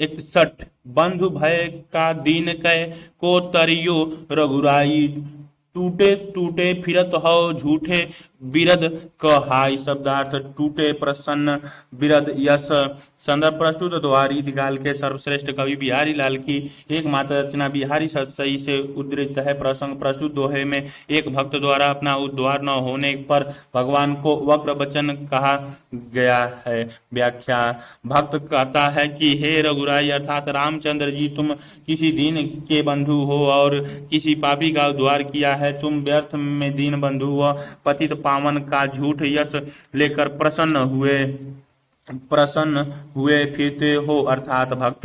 61। बंधु भय का दीन कै को तरियो रघुराई, टूटे टूटे फिरत हो झूठे बिरद कहाई। शब्दार्थ टूटे प्रसन्न बिरद यश। संदर्भ प्रस्तुत दोहा रीतिकाल के सर्वश्रेष्ठ कवि बिहारी लाल की एकमात्र रचना बिहारी सतसई से उद्धृत है। प्रसंग प्रस्तुत दोहे में एक भक्त द्वारा अपना उद्धार न होने पर भगवान को वक्र वचन कहा गया है। व्याख्या। भक्त कहता है कि हे रघुराई अर्थात रामचंद्र जी, तुम किसी दीन के बंधु हो और किसी पापी का उद्धार किया है। तुम व्यर्थ में दीन बंधु व पतित पावन का झूठ यश लेकर प्रसन्न हुए फिरते हो। अर्थात भक्त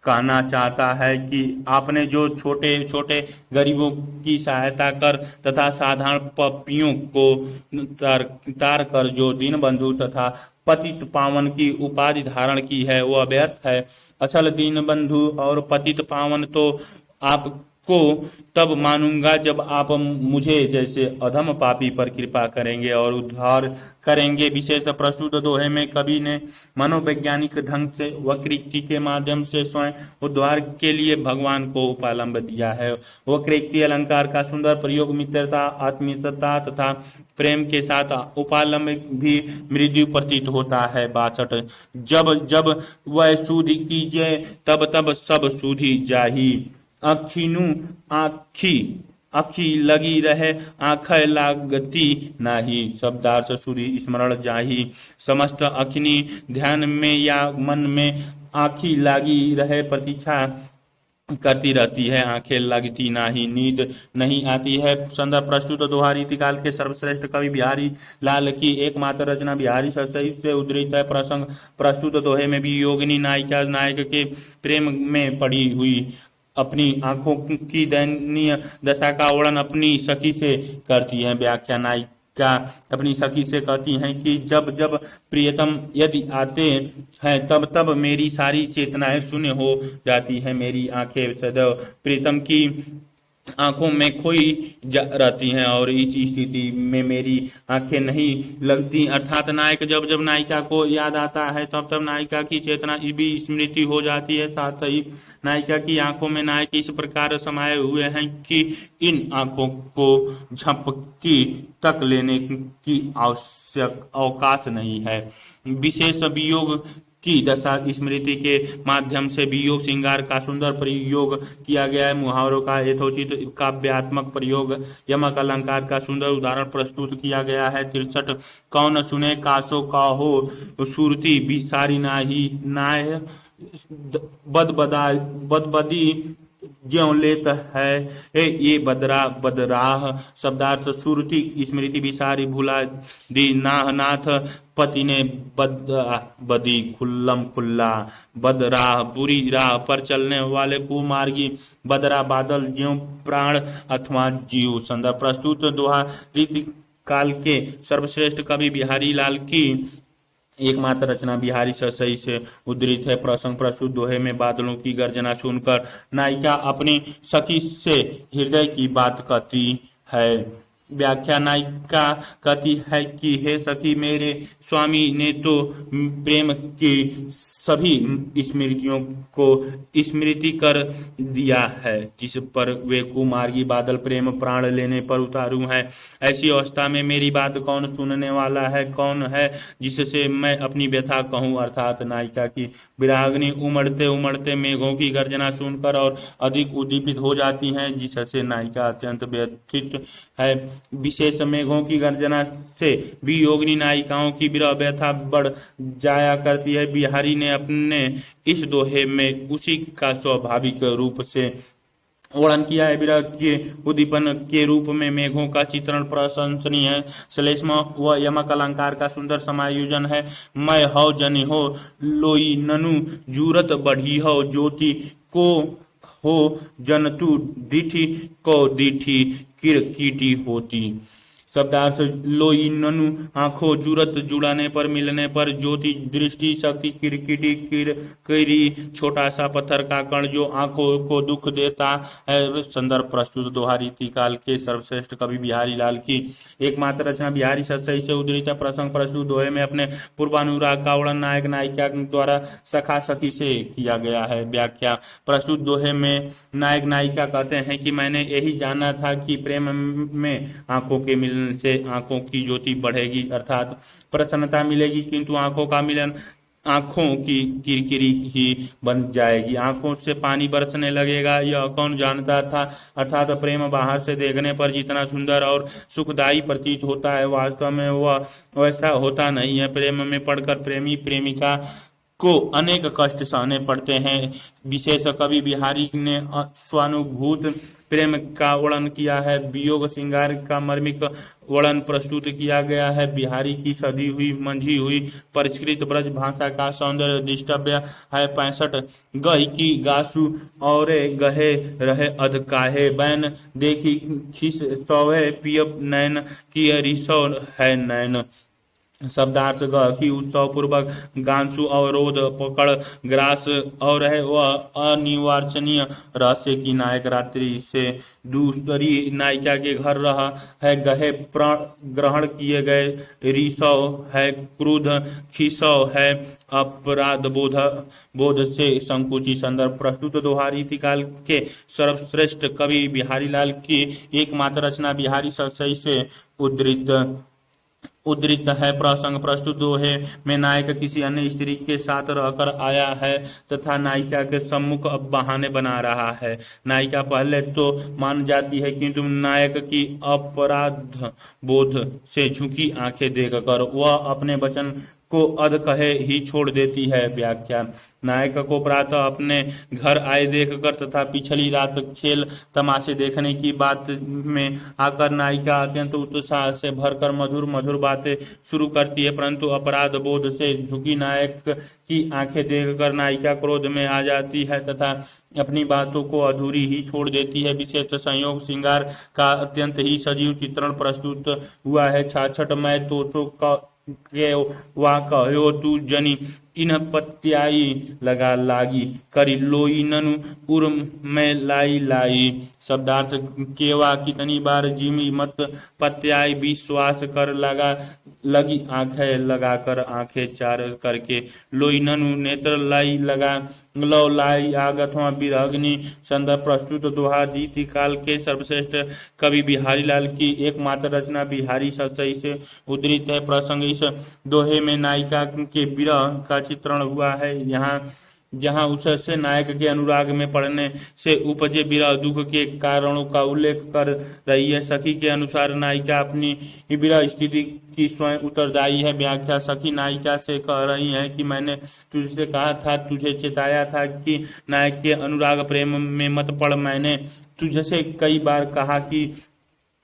कहना चाहता है कि आपने जो छोटे छोटे गरीबों की सहायता कर तथा साधारण पपियों को तार कर जो दीन बंधु तथा पतित पावन की उपाधि धारण की है वह व्यर्थ है। अचल दीन बंधु और पतित पावन तो आपको तब मानूंगा जब आप मुझे जैसे अधम पापी पर कृपा करेंगे और उद्धार करेंगे। विशेष प्रस्तुत दोहे में कवि ने मनोवैज्ञानिक ढंग से वक्रोक्ति के माध्यम से स्वयं उद्धार के लिए भगवान को उपालंब दिया है। वक्रोक्ति अलंकार का सुंदर प्रयोग मित्रता, आत्मीयता तथा प्रेम के साथ उपालंब भी मृदु प्रतीत होता है। 62। जब जब वह सुधि कीजिए तब तब सब सुधि जाही, अखिनु आखी अखी लगी रहे आँख लागती नाही। शब्दार्थ सुधि स्मरण जाही। समस्त अखिनी ध्यान में या मन में आँखी लागी रहे प्रतीक्षा करती रहती है, आंखें लगती नहीं, नींद नहीं आती है। संदर्भ प्रस्तुत दोहा रीतिकाल के सर्वश्रेष्ठ कवि बिहारी लाल की एकमात्र रचना बिहारी सतसई से उद्धृत है। प्रसंग प्रस्तुत दोहे में भी योगिनी नायिका नायक के प्रेम में पड़ी हुई अपनी आंखों की दयनीय दशा का वर्णन अपनी सखी से करती है। व्याख्या। नायिका अपनी सखी से कहती हैं कि जब जब प्रियतम यदि आते हैं तब तब मेरी सारी चेतनाएं शून्य हो जाती हैं, मेरी आंखें सदैव प्रियतम की आंखों में खोई रहती हैं और इस स्थिति में मेरी आंखें नहीं लगती। अर्थात नायक जब जब नायिका को याद आता है तब तब नायिका की चेतना भी स्मृति हो जाती है। साथ ही नायिका की आंखों में नायक इस प्रकार समाये हुए हैं कि इन आंखों को झपकी तक लेने की आवश्यक अवकाश नहीं है। विशेष वियोग की दशा स्मृति के माध्यम से वियोग श्रृंगार का सुंदर प्रयोग किया गया है। मुहावरों का यथोचित काव्यात्मक प्रयोग, यमक अलंकार का सुंदर उदाहरण प्रस्तुत किया गया है। 63। कौन सुने कासो काहो सुरती बिसारी नाही, नाय बदबदी ज्यों लेत है ये बदरा बदराह। शब्दार्थ सुरती स्मृति बिसारी भूला दी नाह नाथ, पति ने बदी खुल्लम खुल्ला, बदराह बुरी राह पर चलने वाले कुमार्गी, बदरा बादल ज्यों प्राण अथवा जीव। संदर्भ प्रस्तुत दोहा रीति काल के सर्वश्रेष्ठ कवि बिहारी लाल की एकमात्र रचना बिहारी सतसई से उद्धृत है। प्रसंग प्रस्तुत दोहे में बादलों की गर्जना सुनकर नायिका अपनी सखी से हृदय की बात कहती है। व्याख्या। नायिका कहती है कि हे सखी, मेरे स्वामी ने तो प्रेम की सभी स्मृतियों को स्मृति कर दिया है जिस पर वे कुमार्गी बादल प्रेम प्राण लेने पर उतारू हैं। ऐसी अवस्था में मेरी बात कौन सुनने वाला है, कौन है जिससे मैं अपनी व्यथा कहूँ। अर्थात नायिका की विरागनी उमड़ते उमड़ते मेघों की गर्जना सुनकर और अधिक उद्दीपित हो जाती हैं, जिससे नायिका अत्यंत व्यथित है। विशेष मेघों की गर्जना से वियोगिनी नायिकाओं की विरह व्यथा बढ़ जाया करती है। बिहारी ने अपने इस दोहे में उसी का स्वाभाविक रूप से वर्णन किया है। विरह के उद्दीपन के रूप में मेघों का चित्रण प्रशंसनीय है। श्लेष्म व यमक अलंकार का सुंदर समायोजन है। मैं हौ जनि हो लोई ननु जूरत बढ़ी हो, ज्योति को हो जन तू दिठी को दिठी किरकीटी होती। शब्दार्थ लोई ननु आंखों जुरत जुड़ाने पर मिलने पर ज्योति दृष्टि शक्ति किरकिटी किरी छोटा सा पत्थर का कण जो आंखों को दुख देता है। संदर्भ प्रस्तुत दोहा रीति काल के सर्वश्रेष्ठ कवि बिहारी लाल की एकमात्र रचना बिहारी सतसई से उद्धृत प्रसंग प्रस्तुत दोहे में अपने पूर्वानुराग का वर्णन नायक नायिका द्वारा सखा सखी से किया गया है। व्याख्या प्रस्तुत दोहे में नायक नायिका कहते हैं कि मैंने यही जाना था कि प्रेम में आंखों के मिलने से आंखों की ज्योति बढ़ेगी अर्थात प्रसन्नता मिलेगी, किंतु आंखों का मिलन आंखों की किरकिरी ही बन जाएगी, आंखों से पानी बरसने लगेगा। यह कौन जानता था। अर्थात प्रेम बाहर से देखने पर जितना सुंदर और सुखदायी प्रतीत होता है, वास्तव में वह वैसा होता नहीं है। प्रेम में पड़कर प्रेमी प्रेमिका को अनेक कष्ट सहने पड़ते हैं। विशेष कवि बिहारी ने स्वानुभूत प्रेम का वर्णन किया है। वियोग श्रृंगार का मर्मिक वर्णन प्रस्तुत किया गया है। बिहारी की सधी हुई मंझी हुई परिष्कृत ब्रज भाषा का सौंदर्य दृष्टव्य है। 65 गही की गासु और गहे रहे अध काहे बैन देखी खिस सौहे पियप नैन की रिसौ है नैन। शब्दार्थ की उत्सव पूर्वक गांसु अवरोध पकड़ ग्रास और है वह अनिवार्चनीय रहस्य की नायक रात्रि से दूसरी नायिका के घर रहा है। गहे प्रण ग्रहण किए गए, ऋषव है क्रोध, खिसव है अपराध बोध से संकुची। संदर्भ प्रस्तुत दोहा रीति काल के सर्वश्रेष्ठ कवि बिहारी लाल की एकमात्र रचना बिहारी सतसई से उद्धृत है। प्रसंग प्रस्तुत दोहे में नायक किसी अन्य स्त्री के साथ रहकर आया है तथा नायिका के सम्मुख अब बहाने बना रहा है। नायिका पहले तो मान जाती है, किंतु नायक की अपराध बोध से झुकी आंखें देखकर वह अपने वचन को अध कहे ही छोड़ देती है। व्याख्या नायक को प्रातः अपने घर आए देखकर तथा पिछली रात खेल तमाशे देखने की बात में आकर नायिका अत्यंत उत्साह से भरकर मधुर मधुर बातें शुरू करती है, परंतु अपराध बोध से झुकी नायक की आंखें देखकर नायिका क्रोध में आ जाती है तथा अपनी बातों को अधूरी ही छोड़ देती है। विशेष संयोग श्रृंगार का अत्यंत ही सजीव चित्रण प्रस्तुत हुआ है। 66 मैं तोसो के वा कहो तू जनी इन पत्याई लगा लागी करी लोई ननु उर्म में लाई लाई। शब्दार्थ केवा कितनी बार जिमी मत पत्याई विश्वास कर लगा लगी आंखें लगाकर आंखें चार करके लोई ननु नेत्र लाई लगा लो लाई आगतवा विरग्नि। संदर्भ प्रस्तुत दोहा रीति काल के सर्वश्रेष्ठ कवि बिहारी लाल की एकमात्र रचना बिहारी सतसई से उद्धृत है। प्रसंग इस दोहे में नायिका के विरह का चित्रण हुआ है। जहाँ उससे नायक के अनुराग में पड़ने से उपजे विरह दुख के कारणों का उल्लेख कर रही है। सखी के अनुसार नायिका अपनी विरह स्थिति की स्वयं उत्तरदायी है। व्याख्या सखी नायिका से कह रही है कि मैंने तुझसे कहा था, तुझे चेताया था कि नायक के अनुराग प्रेम में मत पड़। मैंने तुझसे कई बार कहा कि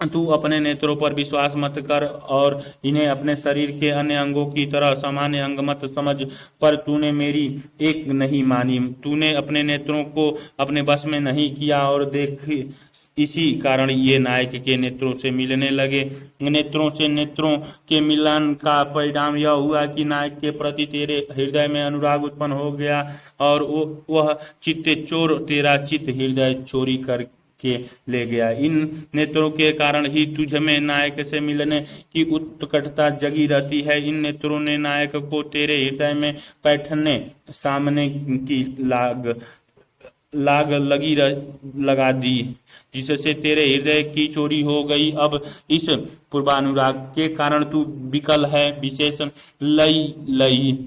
तू अपने नेत्रों पर विश्वास मत कर और इन्हें अपने शरीर के अन्य अंगों की तरह सामान्य अंग मत समझ, पर तूने मेरी एक नहीं मानी। तूने अपने नेत्रों को अपने बस में नहीं किया और देख इसी कारण ये नायक के नेत्रों से मिलने लगे। नेत्रों से नेत्रों के मिलन का परिणाम यह हुआ कि नायक के प्रति तेरे हृदय में अनुराग उत्पन्न हो गया और वह चित्ते चोर तेरा चित्त हृदय चोरी कर के ले गया। इन नेत्रों के कारण ही तुझ में नायक से मिलने की उत्कटता जगी रहती है। इन नेत्रों ने नायक को तेरे हृदय में बैठने सामने की लाग लगा दी, जिससे तेरे हृदय की चोरी हो गई। अब इस पूर्वानुराग के कारण तू विकल है। विशेष लाई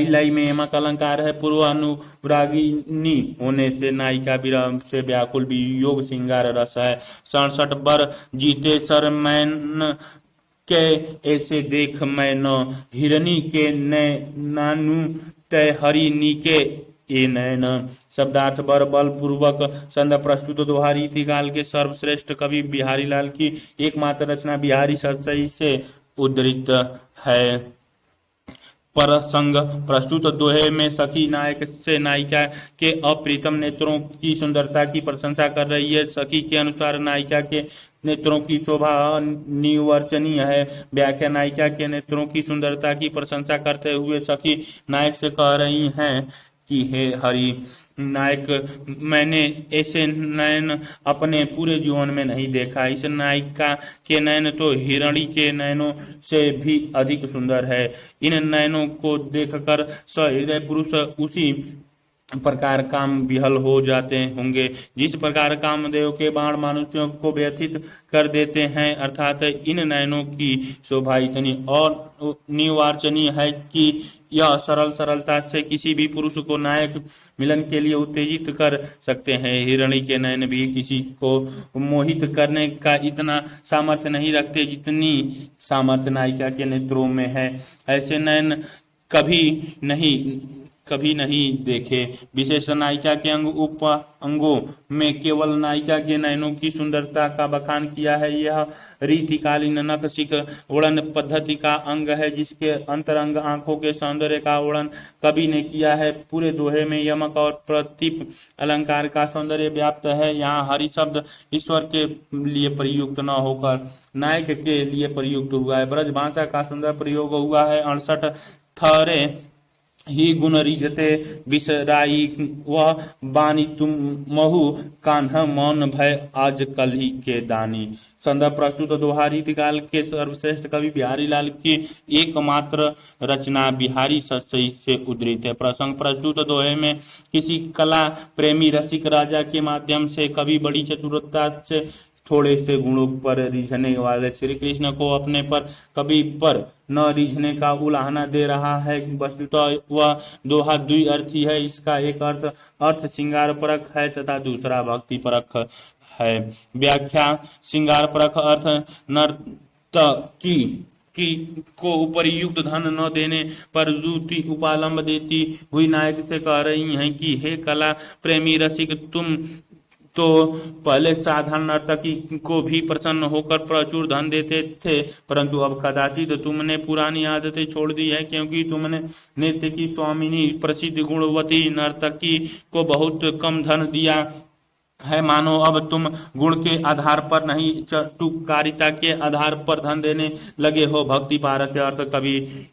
लाई में यमक अलंकार है। पूर्व अनुरागिनी होने से नायिका विरह से व्याकुल वियोग श्रृंगार रस है। 67 बर जीते सर मैन के ऐसे देख मैं न हिरनी के नानू तय हरि नीके ए नैन। शब्दार्थ बर बल पूर्वक। संदर्भ प्रस्तुत दोहा रीति काल के सर्वश्रेष्ठ कवि बिहारी लाल की एकमात्र रचना बिहारी सतसई से उद्धृत है। प्रसंग प्रस्तुत दोहे में सखी नायक से नायिका के अप्रीतम नेत्रों की सुंदरता की प्रशंसा कर रही है। सखी के अनुसार नायिका के नेत्रों की शोभा निवर्चनीय है। व्याख्या नायिका के नेत्रों की सुंदरता की प्रशंसा करते हुए सखी नायक से कह रही हैं कि हे हरि नायक, मैंने ऐसे नयन अपने पूरे जीवन में नहीं देखा। इस नायिका के नयन तो हिरणी के नयनों से भी अधिक सुंदर है। इन नयनों को देखकर सहृदय पुरुष उसी प्रकार काम विहल हो जाते होंगे जिस प्रकार कामदेव के बाण मनुष्यों को व्यथित कर देते हैं। अर्थात इन नयनों की शोभा इतनी और निवार्चनीय है कि यह सरलता से किसी भी पुरुष को नायक मिलन के लिए उत्तेजित कर सकते हैं। हिरणी के नयन भी किसी को मोहित करने का इतना सामर्थ्य नहीं रखते जितनी सामर्थ्य नायिका के नेत्रों में है। ऐसे नयन कभी नहीं देखे। विशेष नायिका के उप अंगों में केवल नायिका के नयनों की सुंदरता का बखान किया है। यह रीतिकालीन नखशिख वर्णन पद्धति का अंग है जिसके अंतरंग आंखों के सौंदर्य का वर्णन कवि ने किया है। पूरे दोहे में यमक और प्रतीप अलंकार का सौंदर्य व्याप्त है। यहाँ हरि शब्द ईश्वर के लिए प्रयुक्त न होकर नायक के लिए प्रयुक्त हुआ है। ब्रज भाषा का सुंदर प्रयोग हुआ है। 68 थरे ही गुण रिझते बिसराई वह बानी तुम महु कान्ह मौन भय आज कलही के दानी। संदर्भ प्रस्तुत दोहा रीतिकाल के सर्वश्रेष्ठ कवि बिहारी लाल की एकमात्र रचना बिहारी सतसई से उद्धृत है। प्रसंग प्रस्तुत दोहे में किसी कला प्रेमी रसिक राजा के माध्यम से कवि बड़ी चतुरता से थोड़े से गुणों पर रिझने वाले श्री कृष्ण को अपने पर कभी पर न रिझने का उलाहना दे रहा है। वस्तुतः वह दोहा द्विअर्थी है। इसका एक अर्थ श्रृंगार परक है तथा दूसरा भक्ति परक है। व्याख्या श्रृंगार परक अर्थ नर्तकी को उपयुक्त धन न देने पर दूती उपालंब देती हुई नायक से कह रही हैं कि हे कला प्रेमी रसिक, तुम तो पहले साधारण नर्तकी को भी प्रसन्न होकर प्रचुर धन देते थे, परंतु अब कदाचित तुमने पुरानी आदतें छोड़ दी है, क्योंकि तुमने नृत्य की स्वामिनी प्रसिद्ध गुणवती नर्तकी को बहुत कम धन दिया है। मानो अब तुम गुण के आधार पर नहीं चटुकारिता के आधार पर धन देने लगे हो। भक्ति पारक अर्थ कवि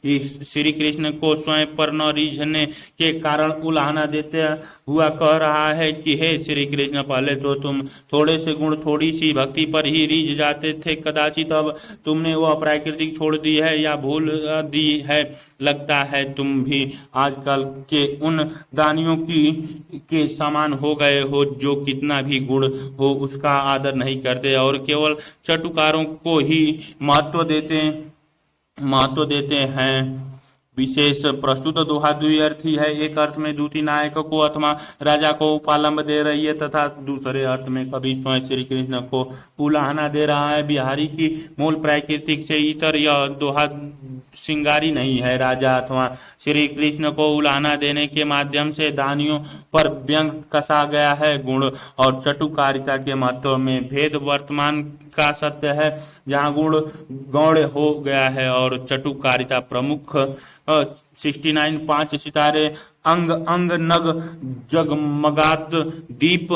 श्री कृष्ण को स्वयं पर न रिझने के कारण उलाहना देते हुआ कह रहा है कि हे श्री कृष्ण, पहले तो तुम थोड़े से गुण थोड़ी सी भक्ति पर ही रिझ जाते थे, कदाचित अब तुमने वह प्राकृतिक छोड़ दी है या भूल दी है। लगता है तुम भी आजकल के उन दानियों के समान हो गए हो जो कितना भी गुण हो उसका आदर नहीं करते और केवल चटुकारों को ही महत्व देते हैं। विशेष प्रस्तुत दोहा द्विअर्थी है। एक अर्थ में दूती नायक को अथवा राजा को उपालंब दे रही है तथा दूसरे अर्थ में कवि स्वयं श्री कृष्ण को उलाहना दे रहा है। बिहारी की मूल प्राकृतिक से इतर यह दोहा श्रृंगारी नहीं है। राजा अथवा श्री कृष्ण को उलाहना देने के माध्यम से दानियों पर व्यंग कसा गया है। गुण और चटुकारिता के महत्व में भेद वर्तमान का सत्य है, जहाँ गुण गौण हो गया है और चटुकारिता प्रमुख। 69 5 सितारे अंग अंग नग जगमगात दीप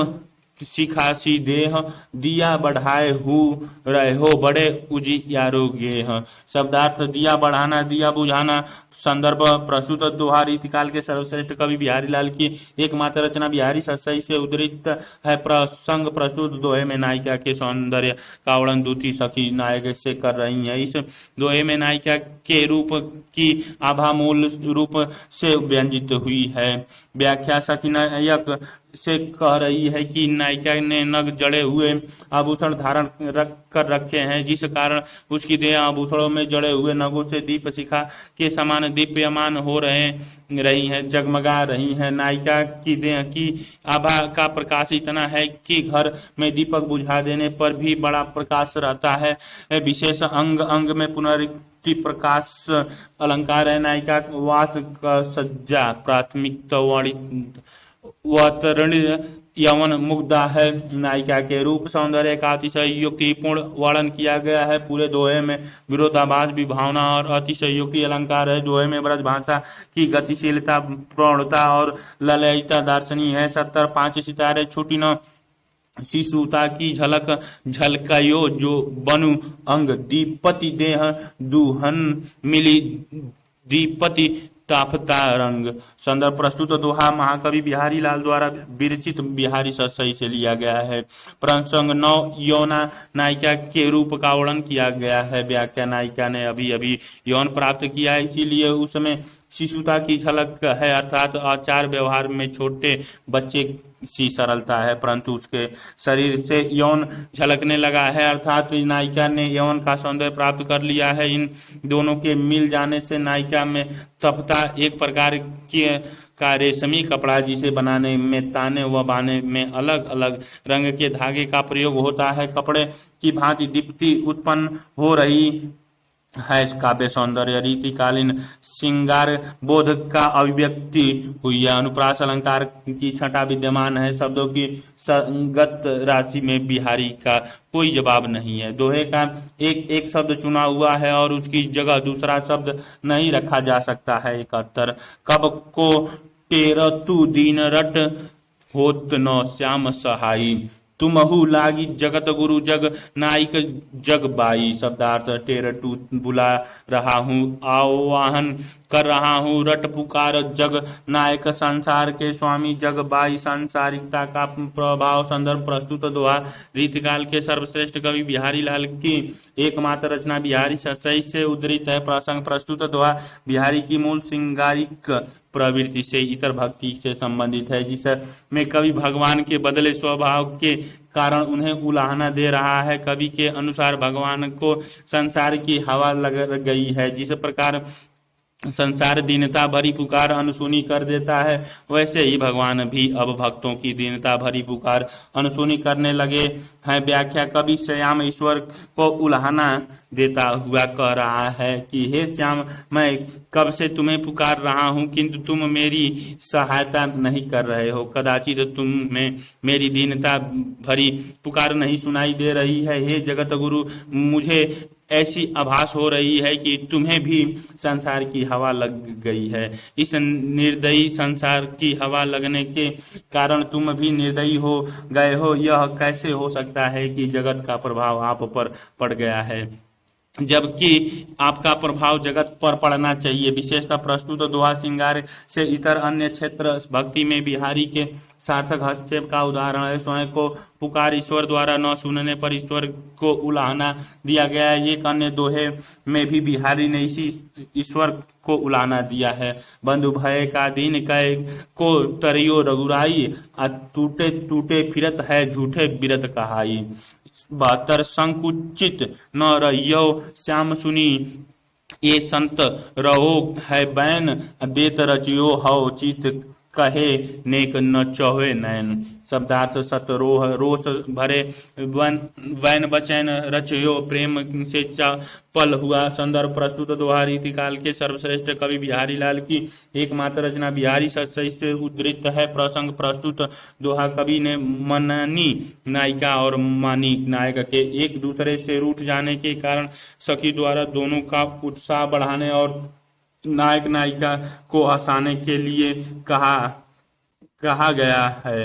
सिखासी देह दिया बढ़ाए हु रहो बड़े उजियारो गेह। शब्दार्थ दिया बढ़ाना, दिया बुझाना। संदर्भ प्रस्तुत दोहा रीतिकाल के सर्वश्रेष्ठ कवि बिहारी लाल की एकमात्र रचना बिहारी सतसई से उद्धृत है। प्रसंग प्रस्तुत दोहे में नायिका के सौंदर्य का वर्णन दूती सखी नायक से कर रही है। इस दोहे में नायिका के रूप की आभा मूल रूप से व्यंजित हुई है। व्याख्या सखी नायक से कह रही है कि नायिका ने नग जड़े हुए आभूषण धारण कर रखे हैं, जिस कारण उसकी देह आभूषणों में जड़े हुए नगों से दीप शिखा के समान दीप्यमान हो रही हैं, जगमगा रही हैं। नायिका की देह की आभा का प्रकाश इतना है कि घर में दीपक बुझा देने पर भी बड़ा प्रकाश रहता है। विशेष अंग अंग में पुनरुक्ति प्रकाश अलंकार है। नायिका वास का सज्जा प्राथमिक वह तरुणी यौवन मुग्धा है। नायिका के रूप सौंदर्य का अतिशयोक्तिपूर्ण वर्णन किया गया है। पूरे दोहे में विरोधाभास भी भावना और अतिशयोक्ति अलंकार है। दोहे में ब्रज भाषा की गतिशीलता, प्रौढ़ता और ललयता दर्शनीय है। 70 5 सितारे छुटी न शिशुता की झलक झलकयो जो बनु अंग दीपति देह दुहन मिली दीपति ताफता रंग। संदर्भ प्रस्तुत दोहा महाकवि बिहारी लाल द्वारा विरचित बिहारी सतसई से लिया गया है। प्रसंग 9 यौना नायिका के रूप का वर्णन किया गया है। व्याख्या नायिका ने अभी अभी यौन प्राप्त किया है, इसीलिए उसमें शिशुता की झलक है, अर्थात आचार व्यवहार में छोटे बच्चे सी सरलता है, परंतु उसके शरीर से यौन झलकने लगा है, अर्थात नायिका ने यौन का सौंदर्य प्राप्त कर लिया है। इन दोनों के मिल जाने से नायिका में तपता एक प्रकार के का रेशमी कपड़ा, जिसे बनाने में ताने व बाने में अलग अलग रंग के धागे का प्रयोग होता है, कपड़े की भांति दीप्ति उत्पन्न हो रही है। काव्य सौंदर्य रीतिकालीन श्रृंगार बोध का अभिव्यक्ति हुई है। अनुप्रास अलंकार की छटा विद्यमान है। शब्दों की संगत राशि में बिहारी का कोई जवाब नहीं है। दोहे का एक एक शब्द चुना हुआ है और उसकी जगह दूसरा शब्द नहीं रखा जा सकता है। 71 कब को टेरतु दीन रट होत न श्याम सहाई, तुमहु लागी जगत गुरु जग नायक जग बाई। शब्दार्थ टेरटू बुला रहा हूँ, आवाहन कर रहा हूँ, रट पुकार जग नायक संसार के स्वामी जग बाई। सांसारिकता का प्रभाव। संदर्भ प्रस्तुत दोहा रीतिकाल के सर्वश्रेष्ठ कवि बिहारी लाल की एकमात्र रचना बिहारी सतसई से उद्धृत है। प्रसंग प्रस्तुत दोहा बिहारी की मूल श्रृंगारिक प्रवृत्ति से इतर भक्ति से संबंधित है, जिसमें कवि भगवान के बदले स्वभाव के कारण उन्हें उलाहना दे रहा है। कवि के अनुसार भगवान को संसार की हवा लग गई है। जिस प्रकार संसार दीनता भरी पुकार अनसुनी कर देता है, वैसे ही भगवान भी अब भक्तों की दीनता भरी पुकार अनसुनी करने लगे हैं। व्याख्या कवि श्याम ईश्वर को उलाहना देता हुआ कह रहा है कि हे श्याम, मैं कब से तुम्हें पुकार रहा हूँ, किंतु तुम मेरी सहायता नहीं कर रहे हो। कदाचित तुम्हें मेरी दीनता भरी पुकार नहीं सुनाई दे रही है। हे जगत गुरु, मुझे ऐसी आभास हो रही है कि तुम्हें भी संसार की हवा लग गई है। इस निर्दयी संसार की हवा लगने के कारण तुम भी निर्दयी हो गए हो। यह कैसे हो सकता है कि जगत का प्रभाव आप पर पड़ गया है, जबकि आपका प्रभाव जगत पर पड़ना चाहिए। विशेषतः प्रस्तुत दोहा श्रृंगार से इतर अन्य क्षेत्र भक्ति में बिहारी के सार्थक हस्तक्षेप का उदाहरण है। स्वयं को पुकार ईश्वर द्वारा न सुनने पर ईश्वर को उलाहना दिया गया है। एक अन्य दोहे में भी बिहारी ने इसी ईश्वर को उलाहना दिया है। बंधु भय का दीन कै को तरियो रघुराई, टूटे टूटे फिरत है झूठे बिरत कहाई। 72 संकुचित न रहियो श्याम सुनी, ये संत रहो है बैन, देत रचियो हव चित कहे नेक न चौहे नैन। शब्दार्थ सत रोह रोष भरे वैन बचैन रचयो, प्रेम से पल हुआ। संदर्भ प्रस्तुत दोहा रीतिकाल के सर्वश्रेष्ठ कवि बिहारी लाल की एकमात्र रचना बिहारी सतसई से उद्धृत है। प्रसंग प्रस्तुत दोहा कवि ने मननी नायिका और मानी नायक के एक दूसरे से रूठ जाने के कारण सखी द्वारा दोनों का उत्साह बढ़ाने और नायक नायिका को हंसाने के लिए कहा गया है।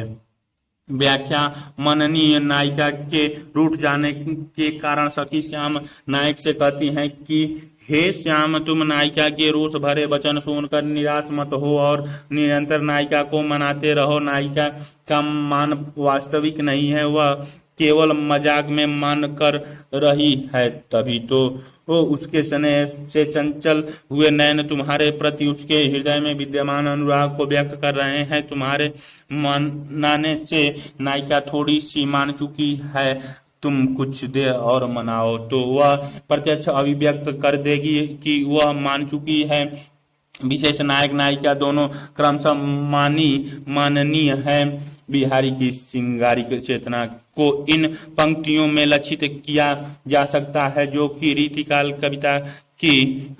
व्याख्या मननीय नायिका के रूठ जाने के कारण सखी श्याम नायक से कहती हैं कि हे श्याम, तुम नायिका के रोष भरे वचन सुनकर निराश मत हो और निरंतर नायिका को मनाते रहो। नायिका का मान वास्तविक नहीं है, वह केवल मजाक में मान कर रही है। तभी तो वो उसके स्नेह से चंचल हुए नैन तुम्हारे प्रति उसके हृदय में विद्यमान अनुराग को व्यक्त कर रहे हैं। तुम्हारे मनाने से नायिका थोड़ी सी मान चुकी है, तुम कुछ देर और मनाओ तो वह प्रत्यक्ष अभिव्यक्त कर देगी कि वह मान चुकी है। विशेष नायक नायिका दोनों क्रमशः माननीय है। बिहारी की श्रृंगारिक चेतना को इन पंक्तियों में लक्षित किया जा सकता है, जो कि रीतिकाल कविता कि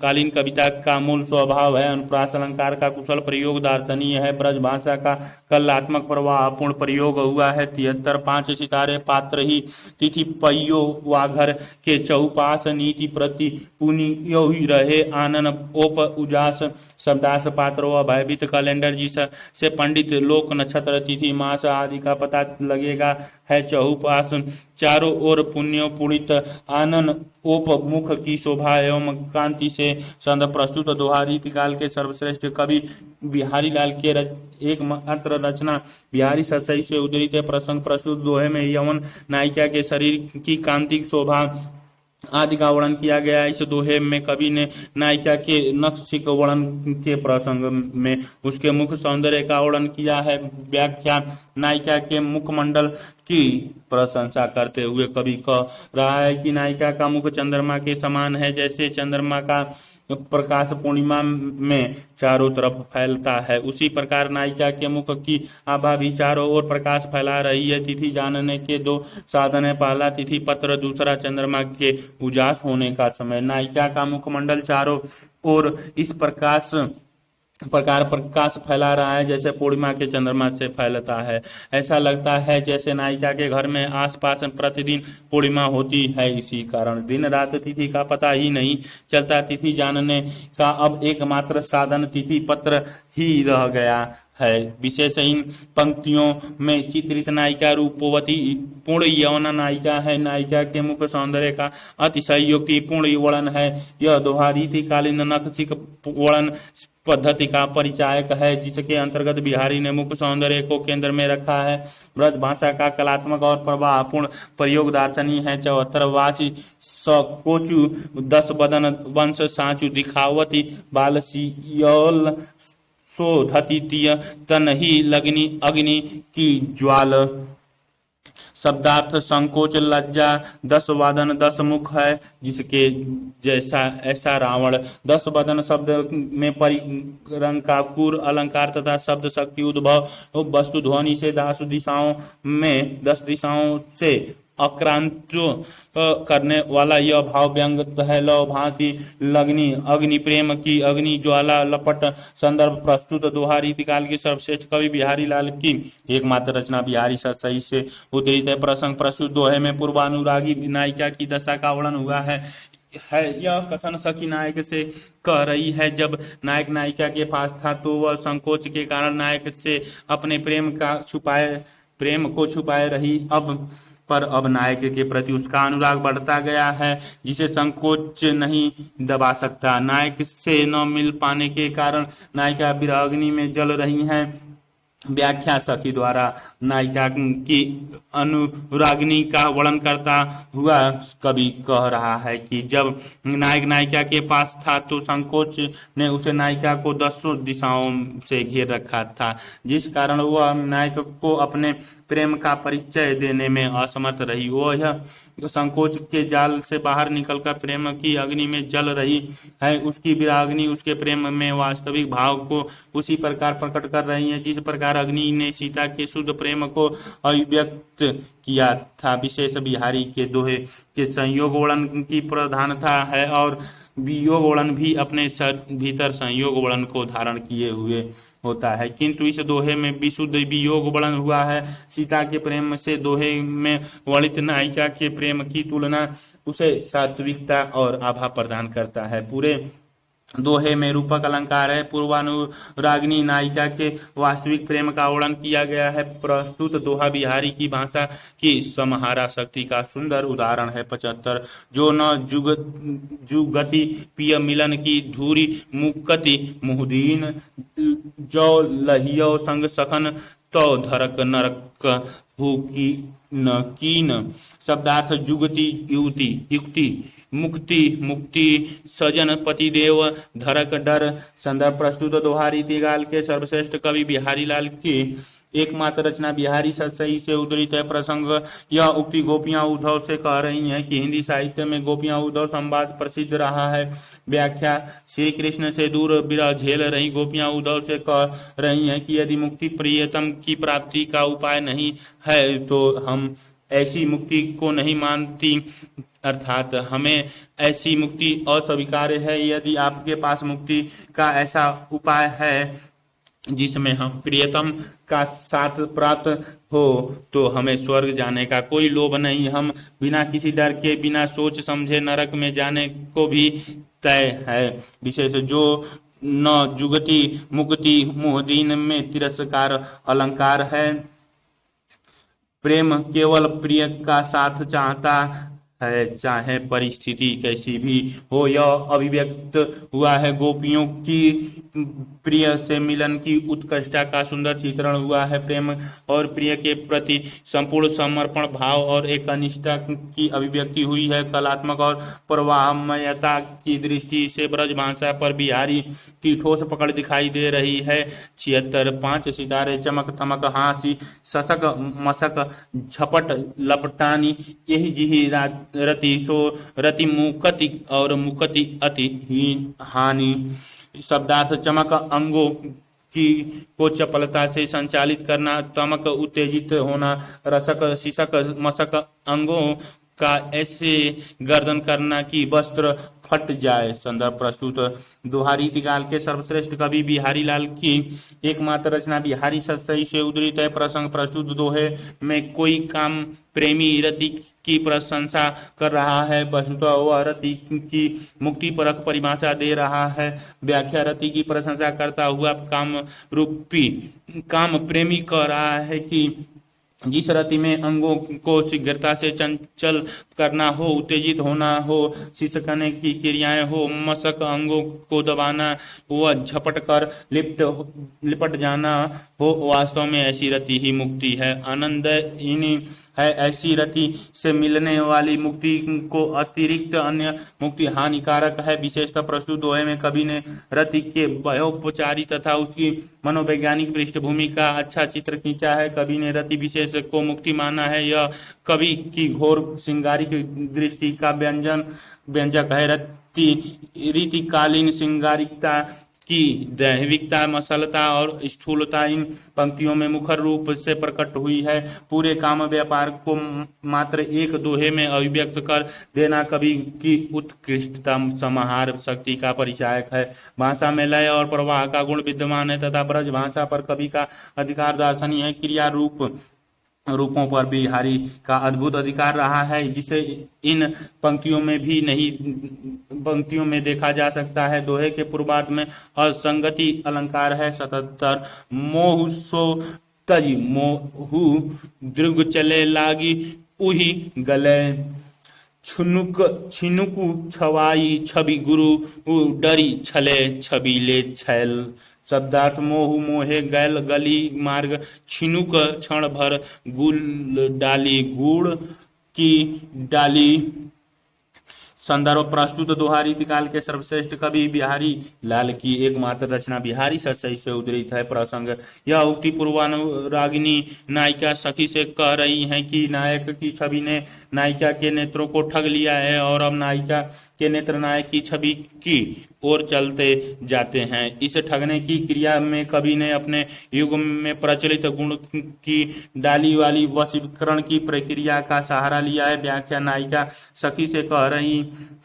कालीन कविता का मूल स्वभाव है अनुप्रास अलंकार का कुशल प्रयोग, दार्शनीय है ब्रज भाषा का कलात्मक प्रवाहपूर्ण प्रयोग हुआ है। 73 5 सितारे पात्र ही तिथि पयो वाघर के चौपास नीति प्रति पुनियो ही रहे आनन ओप उजास शब्दास पात्र व भयभीत कैलेंडर जिससे पंडित लोक नक्षत्र तिथि मास आदि का पता लगेगा है। चहुपास चारों ओर पुण्य पुणित आनन ओप मुख की शोभा एवं कांति से संद प्रस्तुत दोहा रीति काल के सर्वश्रेष्ठ कवि बिहारी लाल के एकमात्र रचना बिहारी सतसई से उद्धृत है। प्रसंग प्रस्तुत दोहे में यौवन नायिका के शरीर की कांतिक शोभा आदि का वर्णन किया गया। इस दोहे में कवि ने नायिका के नक्शिक वर्णन के प्रसंग में उसके मुख सौंदर्य का वर्णन किया है। व्याख्या नायिका के मुखमंडल की प्रशंसा करते हुए कवि कह रहा है कि नायिका का मुख चंद्रमा के समान है, जैसे चंद्रमा का प्रकाश पूर्णिमा में चारों तरफ फैलता है, उसी प्रकार नायिका के मुख की आभा भी चारों ओर प्रकाश फैला रही है। तिथि जानने के दो साधन है, पहला तिथि पत्र, दूसरा चंद्रमा के उजास होने का समय। नायिका का मुखमंडल चारों ओर इस प्रकार प्रकाश फैला रहा है जैसे पूर्णिमा के चंद्रमा से फैलता है। ऐसा लगता है जैसे नायिका के घर में आसपास प्रतिदिन पूर्णिमा होती है। इसी कारण दिन रात तिथि का पता ही नहीं चलता। तिथि जानने का अब एकमात्र साधन तिथि पत्र ही रह गया है। विशेष इन पंक्तियों में चित्रित नायिका रूपवती पूर्ण यौन नायिका है। नायिका के मुख सौंदर्य का अतिशयोक्तिपूर्ण वर्णन है। यह दोहा रीतिकालीन नखशिक वर्णन पद्धति का परिचायक है, जिसके अंतर्गत बिहारी ने मुख सौंदर्य को केंद्र में रखा है। ब्रज भाषा का कलात्मक और प्रवाहपूर्ण प्रयोग दार्शनिक है। 74 वासी सकोचु 10 बदन वंश साचु दिखावती बालसियल शोधति तनहि लगनी अग्नि की ज्वाल। शब्दार्थ संकोच लज्जा 10 वदन 10 मुख है, जिसके जैसा ऐसा रावण। 10 वदन शब्द में परिरंकाकुर अलंकार तथा शब्द शक्ति उद्भव वस्तु ध्वनि से 10 दिशाओं में 10 दिशाओं से आक्रांत करने वाला यह भाव व्यंग है। लौ भांति लगनी अग्नि प्रेम की अग्नि ज्वाला लपट। संदर्भ प्रस्तुत दोहा रीतिकाल के सर्वश्रेष्ठ कवि बिहारी लाल की एकमात्र रचना बिहारी सतसई से उद्धृत है। प्रसंग प्रस्तुत दोहे में पूर्वानुरागी नायिका की दशा का वर्णन हुआ है। यह कथन सखी नायक से कह रही है। जब नायक नायिका के पास था तो वह संकोच के कारण नायक से अपने प्रेम को छुपाए रही। अब नायक के प्रति उसका अनुराग बढ़ता गया है, जिसे संकोच नहीं दबा सकता। नायक से न मिल पाने के कारण नायिका विरहाग्नि में जल रही हैं। व्याख्या सखी द्वारा नायिका की अनुरागिनी का वर्णन करता हुआ कवि कह रहा है कि जब नायक नायिका के पास था तो संकोच ने उसे नायिका को 10 दिशाओं से घेर रखा था, जिस कारण वह नायक को अपने प्रेम का परिचय देने में असमर्थ रही। वह यह संकोच के जाल से बाहर निकलकर प्रेम की अग्नि में जल रही है। उसकी विराग्नि उसके प्रेम में वास्तविक भाव को उसी प्रकार प्रकट कर रही है जिस प्रकार अग्नि ने सीता के शुद्ध प्रेम को अभिव्यक्त किया था। विशेष बिहारी के दोहे के संयोग वर्णन की प्रधानता है और वियोग वर्णन भी अपने भीतर संयोग वर्णन को धारण किए हुए होता है, किंतु इस दोहे में विशुद्ध वियोग वर्णन हुआ है। सीता के प्रेम से दोहे में वर्णित नायिका के प्रेम की तुलना उसे सात्विकता और आभा प्रदान करता है। पूरे दोहे में रूपक अलंकार है। पूर्वानुरागिनी नायिका के वास्तविक प्रेम का वर्णन किया गया है। प्रस्तुत दोहा बिहारी की भाषा की समाहारा शक्ति का सुंदर उदाहरण है। 75 जो न जुगति पिय मिलन की धूरी मुक्ति मुहदीन जो लहियो संग सखन तो धरक नरक हु की न कीन। शब्दार्थ जुगति युक्ति मुक्ति सजन पतिदेव धरक डर। संदर्भ प्रस्तुत दोहा रीतिकाल के सर्वश्रेष्ठ कवि बिहारी लाल की एकमात्र रचना बिहारी सतसई से उद्धृत है। प्रसंग यह उक्ति गोपियां उद्धव से कह रही हैं कि हिंदी साहित्य में गोपियां उद्धव संवाद प्रसिद्ध रहा है। व्याख्या श्री कृष्ण से दूर विरह झेल रही गोपियां उद्धव से कह रही हैं कि यदि मुक्ति प्रियतम की प्राप्ति का उपाय नहीं है तो हम ऐसी मुक्ति को नहीं मानती, अर्थात हमें ऐसी मुक्ति अस्वीकार्य है। यदि आपके पास मुक्ति का ऐसा उपाय है जिसमें हम प्रियतम का साथ प्राप्त हो, तो हमें स्वर्ग जाने का कोई लोभ नहीं। हम बिना किसी डर के, बिना सोच समझे नरक में जाने को भी तय है। विशेष जो न जुगति मुक्ति मुहदीन में तिरस्कार अलंकार है। प्रेम केवल प्रिय का साथ चाहता है, चाहे परिस्थिति कैसी भी हो। यह अभिव्यक्त हुआ है गोपियों की प्रिय से मिलन की उत्कृष्टता का सुंदर चित्रण हुआ है। प्रेम और प्रिय के प्रति संपूर्ण समर्पण भाव और एक निष्ठा की अभिव्यक्ति हुई है। कलात्मक और प्रवाहमयता की दृष्टि से ब्रजभाषा पर बिहारी की ठोस पकड़ दिखाई दे रही है। 76 5 सितारे चमक थमक हासी ससक मसक झपट लपटानी यही जिही रति सो रति मुकति और मुकति अति हानि। शब्दार्थ चमक अंगों की को चपलता से संचालित करना, तमक उत्तेजित होना, रसक शिसक मसक अंगों का ऐसे गर्दन करना कि वस्त्र फट जाए। संदर्भ प्रस्तुत दोहा रीति काल के सर्वश्रेष्ठ कवि बिहारी लाल की एकमात्र रचना बिहारी सतसई से उद्धृत है। प्रसंग प्रस्तुत दोहे में कोई काम प्रेमी रति की प्रशंसा कर रहा है, वस्तुतः वह रति की मुक्ति परक परिभाषा दे रहा है। व्याख्या रति की प्रशंसा करता हुआ काम प्रेमी कह रहा है कि जिस रति में अंगों को शीघ्रता से चंचल करना हो, उत्तेजित होना हो, सिसकने की क्रियाएं हो, मशक अंगों को दबाना व झपट कर लिपट जाना हो, वास्तव में ऐसी रति ही मुक्ति है, आनंद इन्हीं है। ऐसी रति से मिलने वाली मुक्ति को अतिरिक्त अन्य मुक्ति हानिकारक है। विशेषतः प्रस्तुत दोहे में कवि ने रति के वयोपचारी तथा उसकी मनोवैज्ञानिक पृष्ठभूमि का अच्छा चित्र खींचा है। कवि ने रति विशेष को मुक्ति माना है। यह कवि की घोर श्रृंगारिक दृष्टि का व्यंजक है। रीतिकालीन श्रृंगारिकता की दैविकता, मसलता और स्थूलता इन पंक्तियों में मुखर रूप से प्रकट हुई है। पूरे काम व्यापार को मात्र एक दोहे में अभिव्यक्त कर देना कवि की उत्कृष्टता समाहार शक्ति का परिचायक है। भाषा में लय और प्रवाह का गुण विद्यमान है तथा ब्रज भाषा पर कवि का अधिकार दर्शनीय है। क्रिया रूपों पर बिहारी का अद्भुत अधिकार रहा है, जिसे इन पंक्तियों में देखा जा सकता है। दोहे के पूर्वार्ध में असंगति अलंकार है। 77 मोहु सो तज मोहु दृग चले लागी उही गले छिनुकु छवाई छवि गुरु डरी छले छबीले छैल। शब्दार्थ मोहु मोहे गैल गली मार्ग छिनुक क्षण भर गुल डाली गुड़ की डाली। संदर्भ प्रस्तुत दोहा रीतिकाल के सर्वश्रेष्ठ कवि बिहारी लाल की एकमात्र रचना बिहारी सतसई से उद्धृत है। प्रसंग यह उक्ति पूर्वानुरागिनी नायिका सखी से कह रही है कि नायक की छवि ने नायिका के नेत्रों को ठग लिया है और अब नायिका के नेत्र नायक की छवि की ओर चलते जाते हैं। इस ठगने की क्रिया में कवि ने अपने युग में प्रचलित गुण की डाली वाली वशीकरण की प्रक्रिया का सहारा लिया है। व्याख्या नायिका सखी से कह रही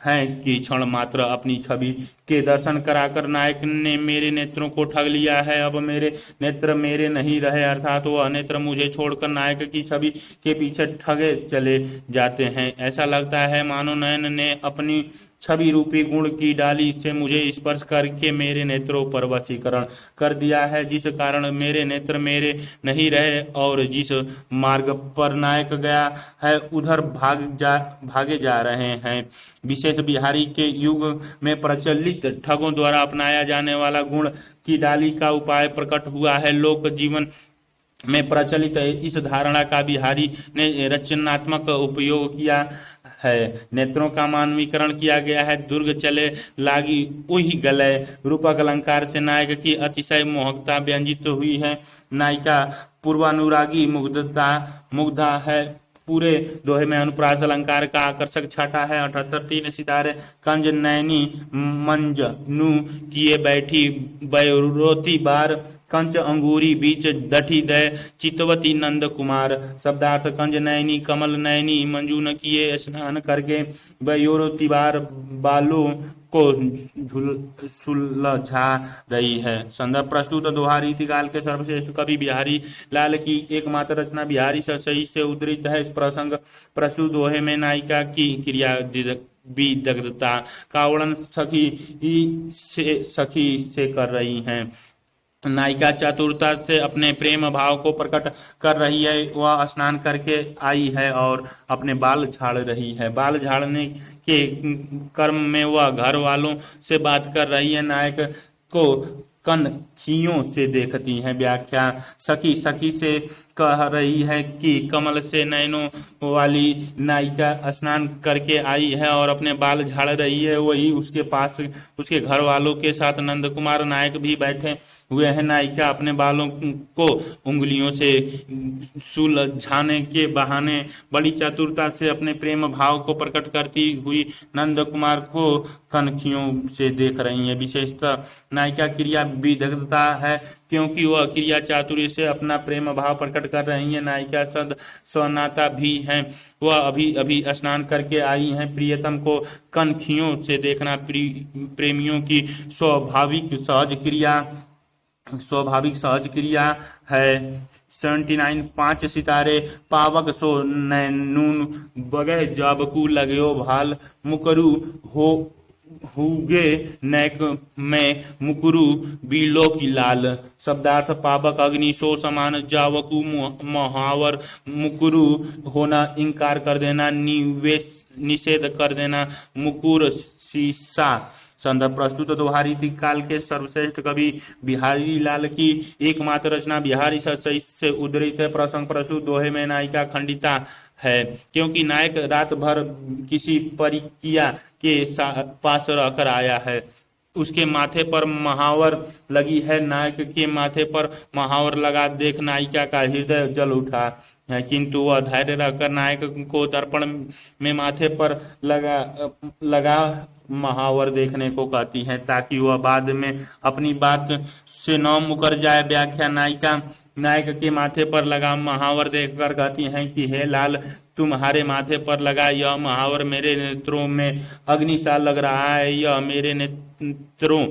है कि क्षण मात्र अपनी छवि के दर्शन कराकर नायक ने मेरे नेत्रों को ठग लिया है। अब मेरे नेत्र मेरे नहीं रहे, अर्थात वह नेत्र मुझे छोड़कर नायक की छवि के पीछे ठगे चले जाते हैं। ऐसा लगता है मानो नयन ने अपनी छवि रूपी गुण की डाली से मुझे स्पर्श करके मेरे नेत्रों पर वशीकरण कर दिया है, जिस कारण मेरे नेत्र मेरे नहीं रहे और जिस मार्ग पर नायक गया है उधर भागे जा रहे हैं। विशेष बिहारी के युग में प्रचलित ठगों द्वारा अपनाया जाने वाला गुण की डाली का उपाय प्रकट हुआ है। लोक जीवन में प्रचलित इस धारणा का बिहारी ने रचनात्मक उपयोग किया है। नेत्रों का मानवीकरण किया गया है। दुर्ग चले लागी उही गले रूपक अलंकार से नायक की अतिशय मोहकता व्यंजित हुई है। नायिका पूर्वानुरागी मुग्धा है। पूरे दोहे में अनुप्रास अलंकार का आकर्षक छटा है। 78 3 सितारे कंज नैनी मंज नु किए बैठी बैरोती बार कंच अंगूरी बीच दठी दय चितवती नंद कुमार। शब्दार्थ कंज नयनी कमल नयनी मंजू न किए स्नान करके वयोरो तिवार बालों को सुलझा रही है। संदर्भ प्रस्तुत दोहा रीतिकाल के सर्वश्रेष्ठ कवि बिहारी लाल की एकमात्र रचना बिहारी सही से उद्धृत है। इस प्रसंग प्रस्तुत दोहे में नायिका की क्रिया विदग्धता का वर्णन सखी से कर रही हैं। नायिका चतुरता से अपने प्रेम भाव को प्रकट कर रही है। वह स्नान करके आई है और अपने बाल झाड़ रही है। बाल झाड़ने के कर्म में वह घर वालों से बात कर रही है। नायक को कनखियों से देखती है। व्याख्या सखी से कह रही है कि कमल से नयनों वाली नायिका स्नान करके आई है और अपने बाल झाड़ रही है। वही उसके पास उसके घर वालों के साथ नंद कुमार नायक भी बैठे हुए हैं। नायिका अपने बालों को उंगलियों से सुलझाने के बहाने बड़ी चतुरता से अपने प्रेम भाव को प्रकट करती हुई नंद कुमार को कनखियों से देख रही है। विशेषतः नायिका क्रिया विदग्धता है क्योंकि वह क्रिया चातुर्य से अपना प्रेम भाव प्रकट कर रही है। नायिका सद स्वनाता भी है। वह अभी अभी स्नान करके आई है। प्रियतम को कनखियों से देखना प्रेमियों की स्वाभाविक सहज क्रिया है। 79 5 सितारे पावक सो नैनून बगह जाबकू लगयो भाल मुकरू हो हुगे नैक में मुकुरु बीलो की लाल। शब्दार्थ पावक अग्नि सो समान जावकु महावर मुकुरु होना इंकार कर देना निषेध कर देना मुकुर शीशा। संदर्भ प्रस्तुत दोहा रीतिकाल के सर्वश्रेष्ठ कवि बिहारी लाल की एकमात्र रचना बिहारी सही से उद्धृत है। प्रसंग प्रस्तुत दोहे में नायिका खंडिता है क्योंकि नायक रात भर किसी परिकिया के पास रहकर आया है। उसके माथे पर महावर लगी है। नायक के माथे पर महावर लगा देख नायिका का हृदय जल उठा है, किंतु वह धैर्य रखकर नायक को दर्पण में माथे पर लगा महावर देखने को कहती है ताकि वह बाद में अपनी बात से न मुकर जाए। व्याख्या नायक के माथे पर लगा महावर देखकर कहती है कि हे लाल, तुम्हारे माथे पर लगा यह महावर मेरे नेत्रों में अग्नि सा लग रहा है। यह मेरे नेत्रों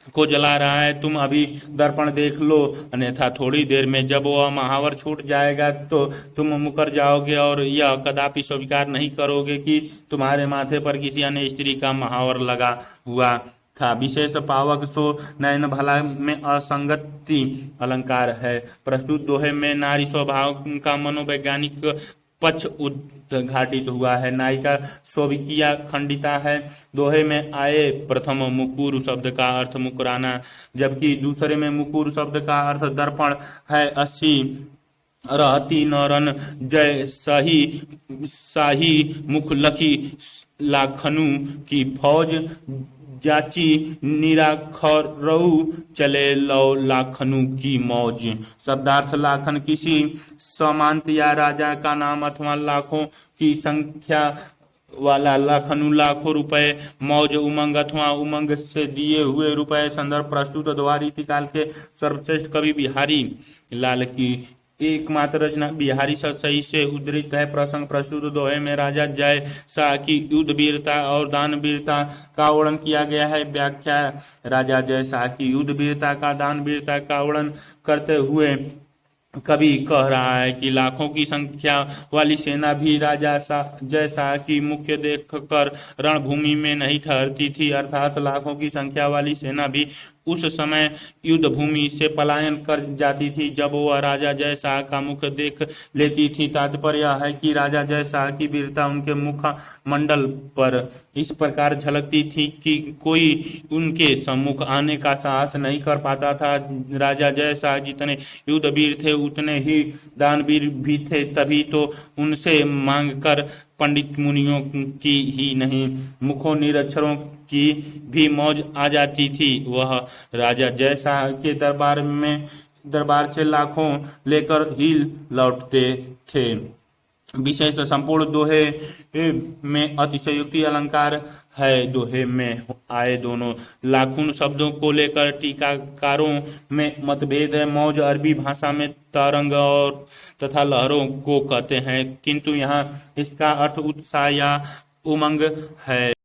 को जला रहा है। तुम अभी दर्पण देख लो, अन्यथा थोड़ी देर में जब वह महावर छूट जाएगा तो तुम मुकर जाओगे और यह कदापि स्वीकार नहीं करोगे कि तुम्हारे माथे पर किसी अन्य स्त्री का महावर लगा हुआ था। विशेष पावक सो नयन भला में असंगति अलंकार है। प्रस्तुत दोहे में नारी स्वभाव का मनोवैज्ञानिक पक्ष उद्घाटित हुआ है। नायिका सोविकिया खंडिता है। दोहे में आए प्रथम मुकुर शब्द का अर्थ मुकुराना, जबकि दूसरे में मुकुर शब्द का अर्थ दर्पण है। 80 रहती नौरन जय शाही मुख लखी लाखनु की फौज जाची निराखरऊ चले लो लाखनु की मौज। शब्दार्थ लाखन किसी सामंत या राजा का नाम अथवा लाखों की संख्या वाला। लाखनु लाखों रुपए, मौज उमंग अथवा उमंग से दिए हुए रुपए। संदर्भ प्रस्तुत दोहा रीतिकाल के सर्वश्रेष्ठ कवि बिहारी लाल की एकमात्र रचना बिहारी सही से उद्धृत है। प्रसंग प्रस्तुत दोहे में राजा जय शाह की युद्ध वीरता और दान वीरता का वर्णन किया गया है। व्याख्या राजा जय शाह की युद्ध वीरता का दान वीरता का वर्णन करते हुए कवि कह रहा है कि लाखों की संख्या वाली सेना भी राजा जय शाह की मुख्य देखकर रणभूमि में नहीं ठहरती थी, अर्थात लाखों की संख्या वाली सेना भी उस समय युद्ध भूमि से पलायन कर जाती थी जब वह राजा जय शाह का मुख देख लेती थी। तात्पर्य यह है कि राजा जय शाह की वीरता उनके मुख मंडल पर इस प्रकार झलकती थी कि कोई उनके सम्मुख आने का साहस नहीं कर पाता था। राजा जय शाह जितने युद्ध वीर थे उतने ही दानवीर भी थे, तभी तो उनसे मांग कर पंडित मुनियों की ही नहीं मुखों निरक्षरों की भी मौज आ जाती थी। वह राजा जय शाह के दरबार से लाखों लेकर ही लौटते थे। विशेष संपूर्ण दोहे में अतिशयोक्ति अलंकार है, दोहे में आए दोनों। लाखुन शब्दों को लेकर टीकाकारों में मतभेद है। मौज अरबी भाषा में तरंग और तथा लहरों को कहते हैं, किंतु यहाँ इसका अर्थ उत्साह या उमंग है।